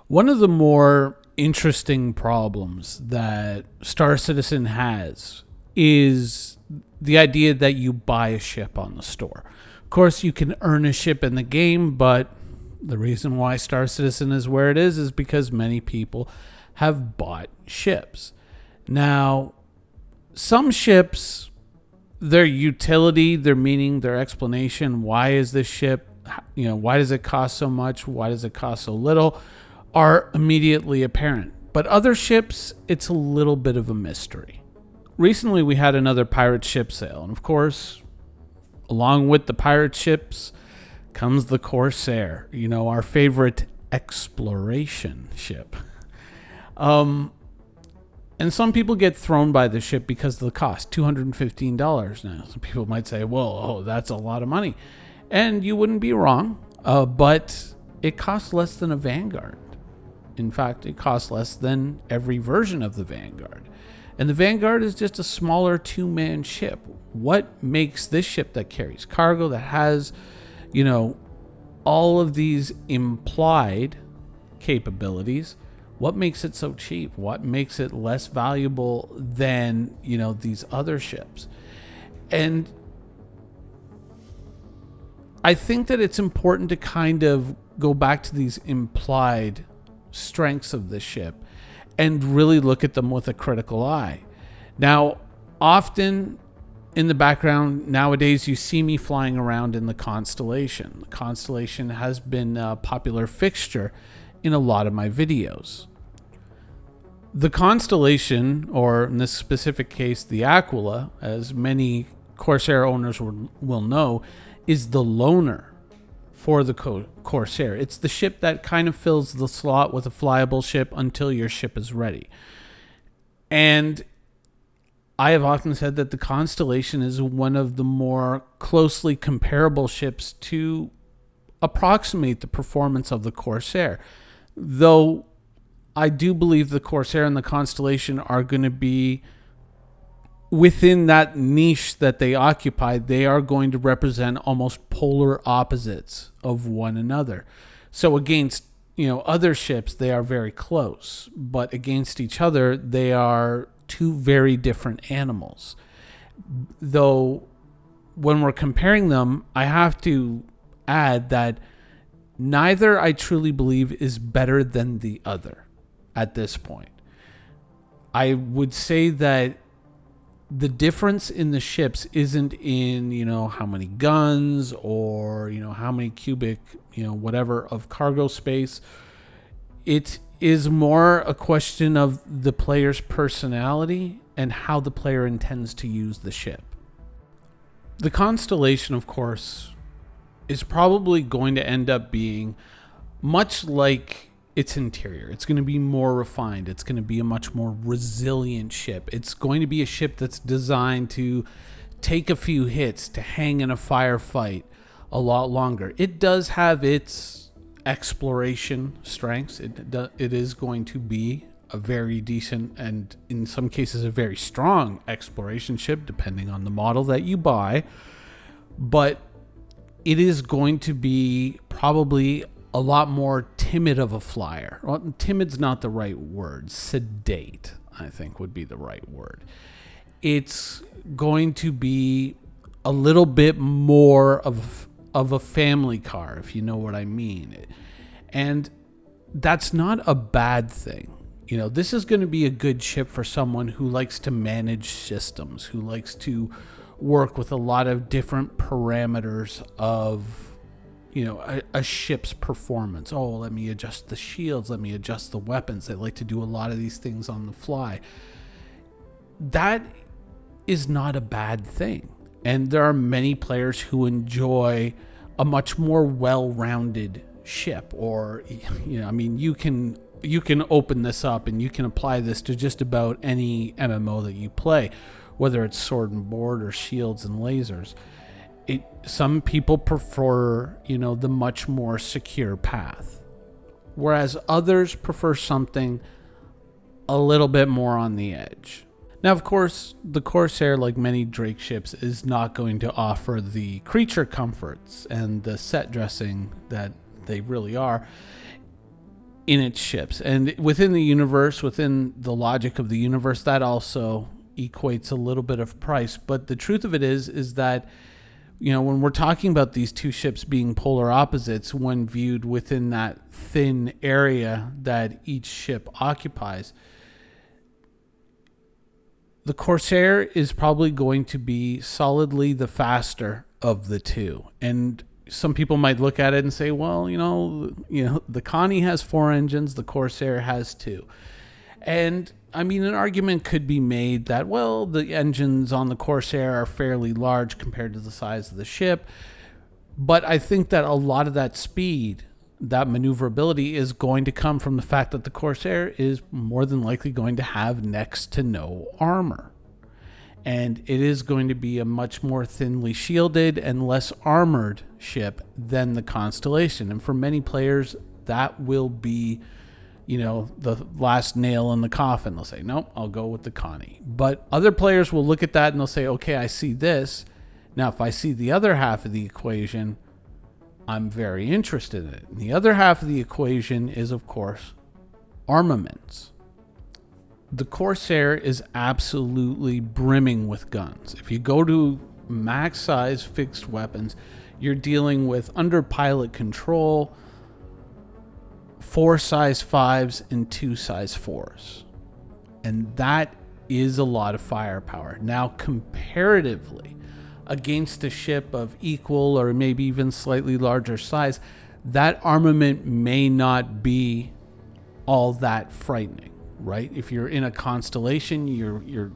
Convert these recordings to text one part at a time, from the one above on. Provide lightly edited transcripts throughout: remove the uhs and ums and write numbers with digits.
One of the more interesting problems that Star Citizen has is the idea that you buy a ship on the store. Of course, you can earn a ship in the game, but the reason why Star Citizen is where it is because many people have bought ships. Now, some ships, their utility, their meaning, their explanation, why is this ship, why does it cost so much, why does it cost so little, are immediately apparent. But other ships, it's a little bit of a mystery. Recently, we had another pirate ship sale, and of course, along with the pirate ships comes the Corsair, our favorite exploration ship. And some people get thrown by the ship because of the cost, $215 now. Some people might say, well, that's a lot of money. And you wouldn't be wrong, but it costs less than a Vanguard. In fact, it costs less than every version of the Vanguard. And the Vanguard is just a smaller two-man ship. What makes this ship that carries cargo, that has, all of these implied capabilities, what makes it so cheap? What makes it less valuable than, these other ships? And I think that it's important to kind of go back to these implied strengths of the ship and really look at them with a critical eye. Now, often in the background nowadays, you see me flying around in the Constellation. The Constellation has been a popular fixture in a lot of my videos. The Constellation, or in this specific case, the Aquila, as many Corsair owners will know, is the loaner for the Corsair. It's the ship that kind of fills the slot with a flyable ship until your ship is ready. And I have often said that the Constellation is one of the more closely comparable ships to approximate the performance of the Corsair. Though I do believe the Corsair and the Constellation are going to be within that niche that they occupy. They are going to represent almost polar opposites of one another. So against, other ships, they are very close, but against each other, they are two very different animals. Though when we're comparing them, I have to add that neither, I truly believe, is better than the other at this point. I would say that the difference in the ships isn't in, how many guns or, how many cubic, whatever of cargo space. It is more a question of the player's personality and how the player intends to use the ship. The Constellation, of course, is probably going to end up being much like its interior. It's going to be more refined. It's going to be a much more resilient ship. It's going to be a ship that's designed to take a few hits, to hang in a firefight a lot longer. It does have its exploration strengths. It is going to be a very decent and in some cases a very strong exploration ship, depending on the model that you buy. But it is going to be probably a lot more timid of a flyer. Well, timid's not the right word. Sedate, I think, would be the right word. It's going to be a little bit more of a family car, if you know what I mean. And that's not a bad thing. This is going to be a good ship for someone who likes to manage systems, who likes to work with a lot of different parameters of a ship's performance. Oh, let me adjust the shields. Let me adjust the weapons. They like to do a lot of these things on the fly. That is not a bad thing. And there are many players who enjoy a much more well-rounded ship. Or, you can open this up and you can apply this to just about any MMO that you play, whether it's sword and board or shields and lasers. Some people prefer, the much more secure path, whereas others prefer something a little bit more on the edge. Now, of course, the Corsair, like many Drake ships, is not going to offer the creature comforts and the set dressing that they really are. in its ships. And within the universe, within the logic of the universe, that also equates a little bit of price. But the truth of it is that, you know, when we're talking about these two ships being polar opposites, when viewed within that thin area that each ship occupies, the Corsair is probably going to be solidly the faster of the two. And some people might look at it and say, well, you know, the Connie has 4 engines, the Corsair has 2. And I mean, an argument could be made that, well, the engines on the Corsair are fairly large compared to the size of the ship. But I think that a lot of that speed, that maneuverability, is going to come from the fact that the Corsair is more than likely going to have next to no armor. And it is going to be a much more thinly shielded and less armored ship than the Constellation. And for many players, that will be, you know, the last nail in the coffin. They'll say, nope, I'll go with the Connie. But other players will look at that and they'll say, okay, I see this. Now, if I see the other half of the equation, I'm very interested in it. And the other half of the equation is, of course, armaments. The Corsair is absolutely brimming with guns. If you go to max size fixed weapons, you're dealing with, under pilot control, 4 size 5s and 2 size 4s. And that is a lot of firepower. Now, comparatively, against a ship of equal or maybe even slightly larger size, that armament may not be all that frightening, right? If you're in a Constellation, you're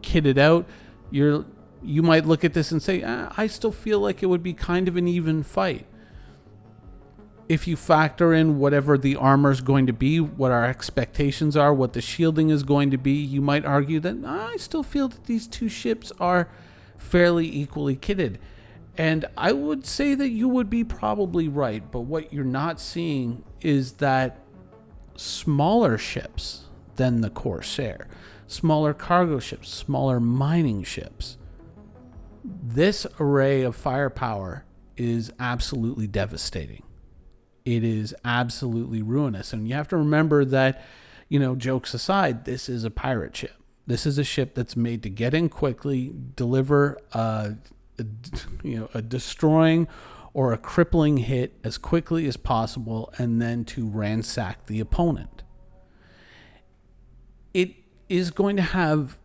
kitted out, you might look at this and say, I still feel like it would be kind of an even fight. If you factor in whatever the armor is going to be, what our expectations are, what the shielding is going to be, you might argue that I still feel that these two ships are fairly equally kitted. And I would say that you would be probably right, but what you're not seeing is that smaller ships than the Corsair, smaller cargo ships, smaller mining ships, this array of firepower is absolutely devastating. It is absolutely ruinous. And you have to remember that, you know, jokes aside, this is a pirate ship. This is a ship that's made to get in quickly, deliver a destroying or a crippling hit as quickly as possible, and then to ransack the opponent. It is going to have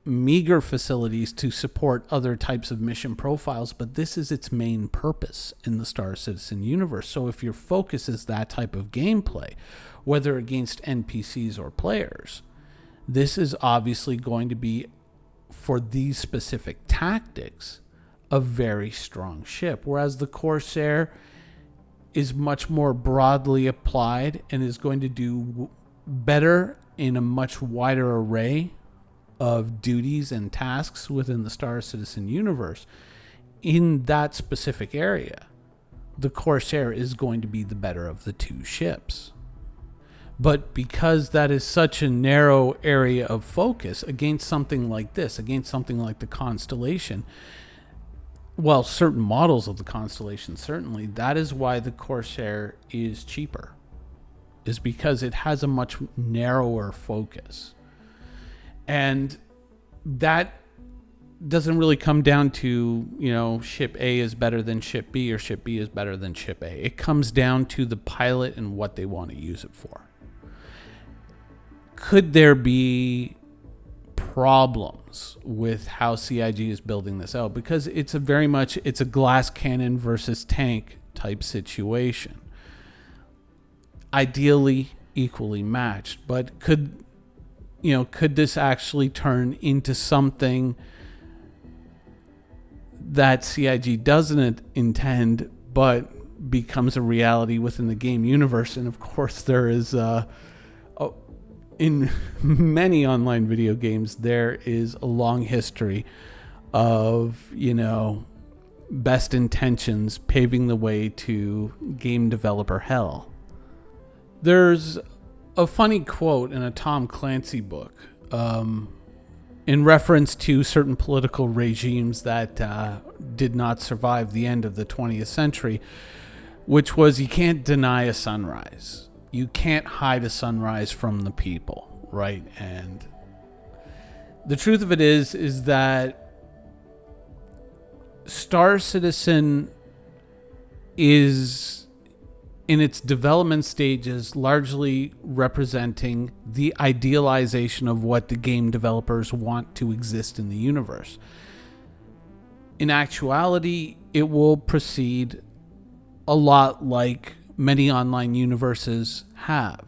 meager facilities to support other types of mission profiles, but this is its main purpose in the Star Citizen universe. So if your focus is that type of gameplay, whether against NPCs or players, this is obviously going to be, for these specific tactics, a very strong ship. Whereas the Corsair is much more broadly applied and is going to do better in a much wider array of duties and tasks within the Star Citizen universe. In that specific area, the Corsair is going to be the better of the two ships. But because that is such a narrow area of focus against something like this, against something like the Constellation, well, certain models of the Constellation, certainly, that is why the Corsair is cheaper, is because it has a much narrower focus. And that doesn't really come down to, you know, ship A is better than ship B or ship B is better than ship A. It comes down to the pilot and what they want to use it for. Could there be problems with how CIG is building this out? Because it's a glass cannon versus tank type situation. Ideally equally matched, but could this actually turn into something that CIG doesn't intend but becomes a reality within the game universe? And of course there is in many online video games, there is a long history of, you know, best intentions paving the way to game developer hell. There's a funny quote in a Tom Clancy book in reference to certain political regimes that did not survive the end of the 20th century, which was, you can't deny a sunrise. you can't hide a sunrise from the people, right? And the truth of it is that Star Citizen is in its development stages largely representing the idealization of what the game developers want to exist in the universe. In actuality, it will proceed a lot like many online universes have.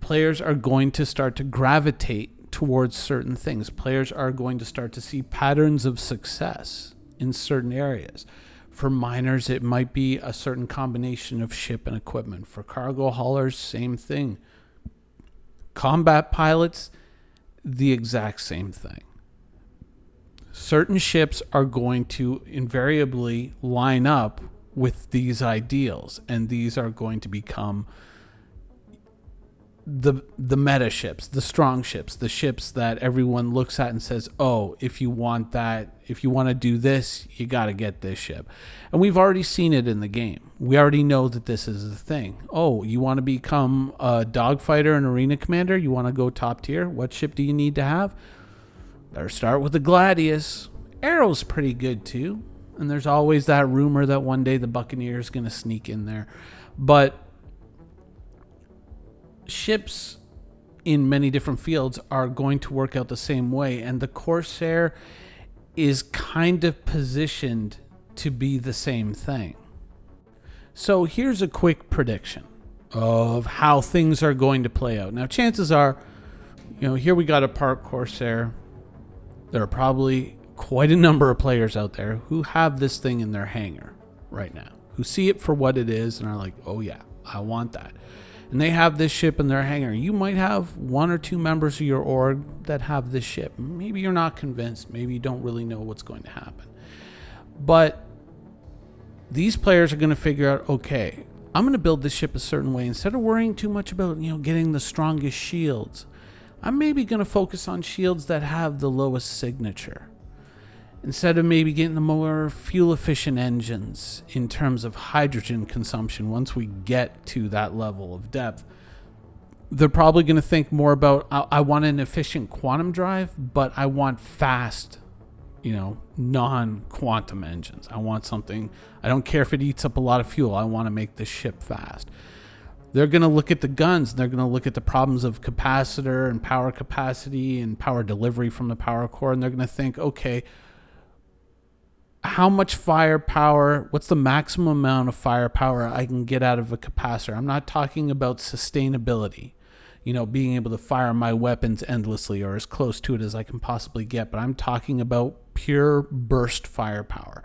Players are going to start to gravitate towards certain things. Players are going to start to see patterns of success in certain areas. For miners, it might be a certain combination of ship and equipment. For cargo haulers, same thing. Combat pilots, the exact same thing. Certain ships are going to invariably line up with these ideals, and these are going to become the meta ships, the strong ships, the ships that everyone looks at and says, oh, if you want that, if you want to do this, you got to get this ship. And we've already seen it in the game. We already know that this is the thing. Oh, you want to become a dogfighter and arena commander? You want to go top tier? What ship do you need to have? Better start with the Gladius. Arrow's pretty good too. And there's always that rumor that one day the Buccaneer's going to sneak in there. But ships in many different fields are going to work out the same way, and the Corsair is kind of positioned to be the same thing. So here's a quick prediction of how things are going to play out. Now, chances are, here we got a Park Corsair. There are probably quite a number of players out there who have this thing in their hangar right now, who see it for what it is and are like, oh yeah, I want that. And they have this ship in their hangar. You might have one or two members of your org that have this ship. Maybe you're not convinced. Maybe you don't really know what's going to happen. But these players are going to figure out, okay, I'm going to build this ship a certain way. Instead of worrying too much about, getting the strongest shields, I'm maybe going to focus on shields that have the lowest signature. Instead of maybe getting the more fuel-efficient engines in terms of hydrogen consumption, once we get to that level of depth, they're probably going to think more about, I want an efficient quantum drive, but I want fast, non-quantum engines. I want something, I don't care if it eats up a lot of fuel, I want to make this ship fast. They're going to look at the guns, and they're going to look at the problems of capacitor and power capacity and power delivery from the power core, and they're going to think, okay, how much firepower, what's the maximum amount of firepower I can get out of a capacitor? I'm not talking about sustainability, being able to fire my weapons endlessly or as close to it as I can possibly get, but I'm talking about pure burst firepower.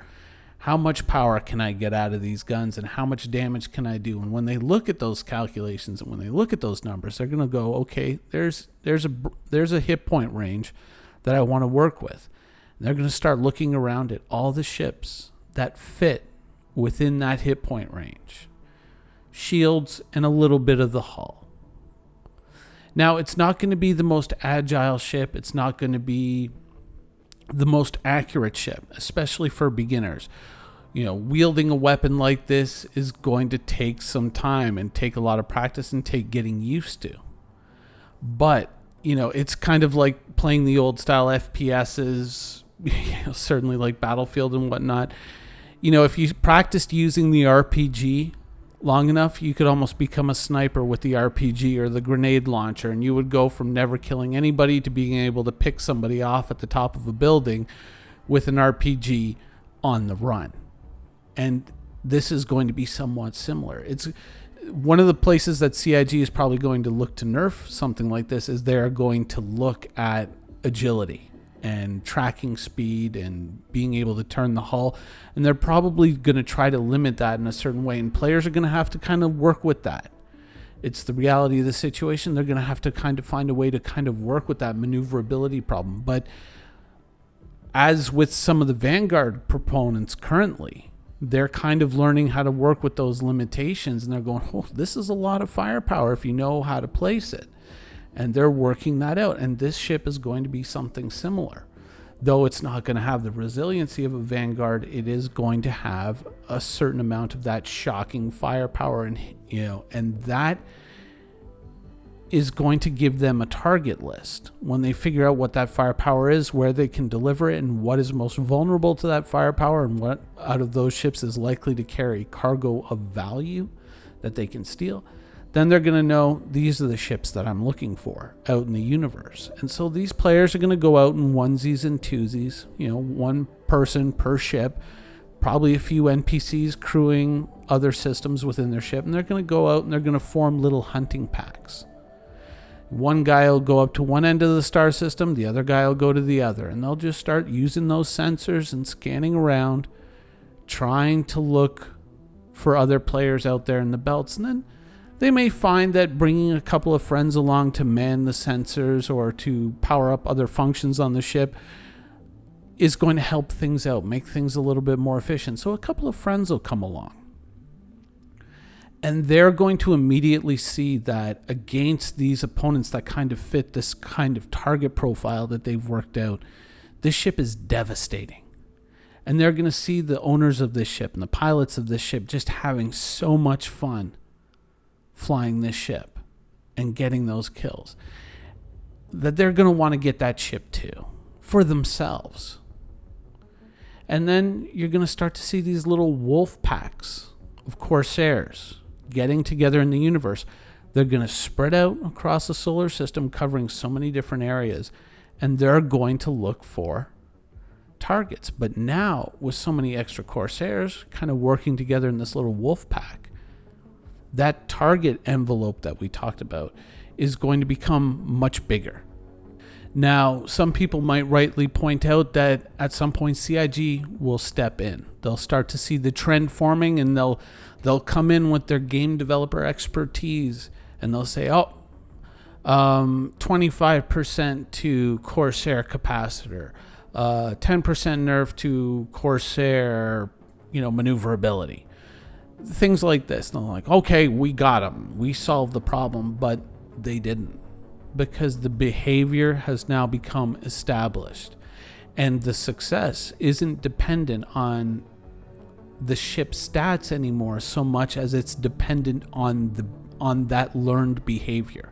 How much power can I get out of these guns, and how much damage can I do? And when they look at those calculations and when they look at those numbers, they're going to go, okay, there's a hit point range that I want to work with. They're going to start looking around at all the ships that fit within that hit point range. Shields and a little bit of the hull. Now, it's not going to be the most agile ship. It's not going to be the most accurate ship, especially for beginners. Wielding a weapon like this is going to take some time and take a lot of practice and take getting used to. But, it's kind of like playing the old style FPSs, certainly like Battlefield and whatnot. If you practiced using the RPG long enough, you could almost become a sniper with the RPG or the grenade launcher, and you would go from never killing anybody to being able to pick somebody off at the top of a building with an RPG on the run. And this is going to be somewhat similar. It's one of the places that CIG is probably going to look to nerf something like this is they're going to look at agility and tracking speed and being able to turn the hull. And they're probably going to try to limit that in a certain way. And players are going to have to kind of work with that. It's the reality of the situation. They're going to have to kind of find a way to kind of work with that maneuverability problem. But as with some of the Vanguard proponents currently, they're kind of learning how to work with those limitations. And they're going, oh, this is a lot of firepower if you know how to place it. And they're working that out. And this ship is going to be something similar. Though it's not going to have the resiliency of a Vanguard, it is going to have a certain amount of that shocking firepower. And that is going to give them a target list. When they figure out what that firepower is, where they can deliver it, and what is most vulnerable to that firepower, and what out of those ships is likely to carry cargo of value that they can steal, then they're going to know these are the ships that I'm looking for out in the universe. And so these players are going to go out in onesies and twosies, one person per ship, probably a few NPCs crewing other systems within their ship, and they're going to go out and they're going to form little hunting packs. One guy will go up to one end of the star system, the other guy will go to the other, and they'll just start using those sensors and scanning around, trying to look for other players out there in the belts. And then they may find that bringing a couple of friends along to man the sensors or to power up other functions on the ship is going to help things out, make things a little bit more efficient. So a couple of friends will come along. And they're going to immediately see that against these opponents that kind of fit this kind of target profile that they've worked out, this ship is devastating. And they're going to see the owners of this ship and the pilots of this ship just having so much fun flying this ship and getting those kills, that they're going to want to get that ship too for themselves. And then you're going to start to see these little wolf packs of Corsairs getting together in the universe. They're going to spread out across the solar system, covering so many different areas, and they're going to look for targets. But now, with so many extra Corsairs kind of working together in this little wolf pack, that target envelope that we talked about is going to become much bigger. Now, some people might rightly point out that at some point CIG will step in. They'll start to see the trend forming, and they'll come in with their game developer expertise, and they'll say, 25% to Corsair capacitor, 10% nerf to Corsair, maneuverability. Things like this. And they're like, okay, we got them. We solved the problem, but they didn't. Because the behavior has now become established, and the success isn't dependent on the ship stats anymore so much as it's dependent on that learned behavior,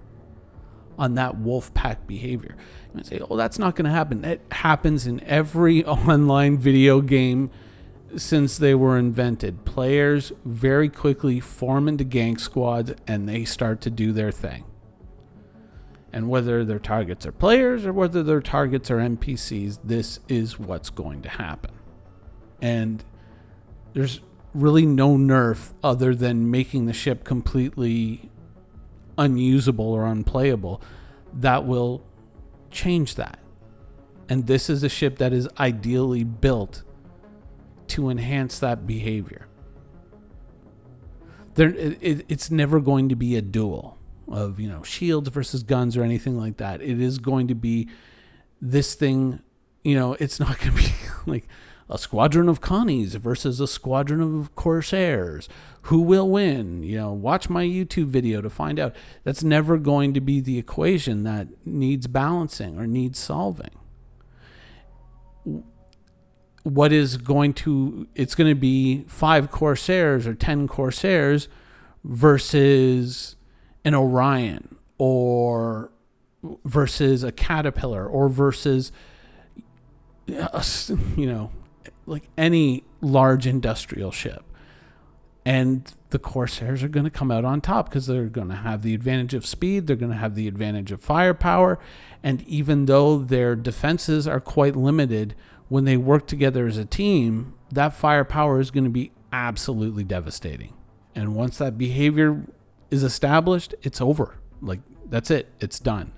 on that wolf pack behavior. You might say, that's not going to happen. It happens in every online video game since they were invented. Players very quickly form into gang squads and they start to do their thing. And whether their targets are players or whether their targets are NPCs, this is what's going to happen. And there's really no nerf other than making the ship completely unusable or unplayable that will change that. And this is a ship that is ideally built to enhance that behavior. It's never going to be a duel of shields versus guns or anything like that. It is going to be this thing. It's not going to be like a squadron of Connies versus a squadron of Corsairs. Who will win? Watch my YouTube video to find out. That's never going to be the equation that needs balancing or needs solving. It's going to be 5 Corsairs or 10 Corsairs versus an Orion, or versus a Caterpillar, or versus like any large industrial ship. And the Corsairs are going to come out on top because they're going to have the advantage of speed, they're going to have the advantage of firepower, and even though their defenses are quite limited, when they work together as a team, that firepower is going to be absolutely devastating. And once that behavior is established, it's over. Like, that's it. It's done.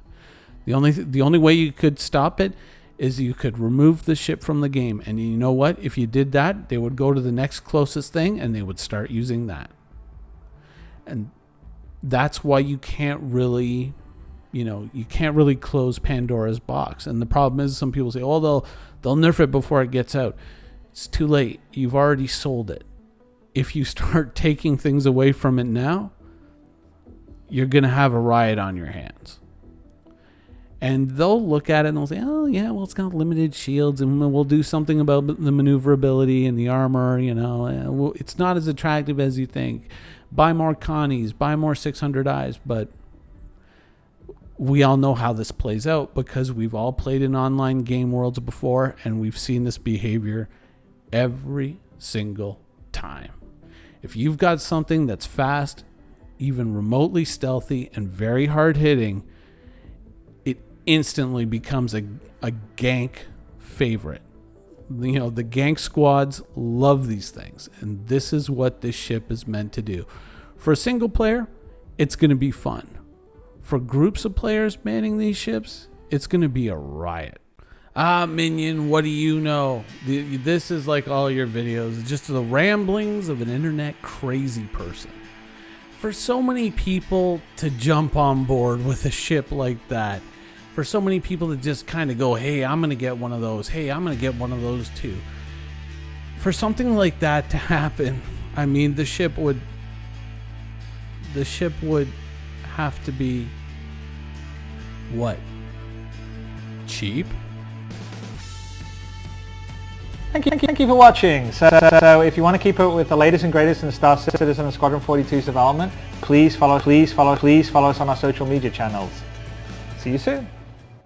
The only way you could stop it is you could remove the ship from the game. And you know what? If you did that, they would go to the next closest thing and they would start using that. And that's why you can't really close Pandora's box. And the problem is, some people say, they'll nerf it before it gets out. It's too late. You've already sold it. If you start taking things away from it now, you're going to have a riot on your hands. And they'll look at it and they'll say, it's got limited shields, and we'll do something about the maneuverability and the armor. It's not as attractive as you think. Buy more Connies, buy more 600Is, but we all know how this plays out because we've all played in online game worlds before, and we've seen this behavior every single time. If you've got something that's fast, even remotely stealthy, and very hard hitting, it instantly becomes a gank favorite. You know, the gank squads love these things, and this is what this ship is meant to do. For a single player, it's going to be fun. For groups of players manning these ships, it's going to be a riot. Minion, what do you know? This is like all your videos, just the ramblings of an internet crazy person. For so many people to jump on board with a ship like that, for so many people to just kind of go, hey, I'm going to get one of those. Hey, I'm going to get one of those too. For something like that to happen, I mean, the ship would have to be what? Cheap? Thank you for watching. So if you want to keep up with the latest and greatest in Star Citizen and Squadron 42's development, please follow us on our social media channels. See you soon.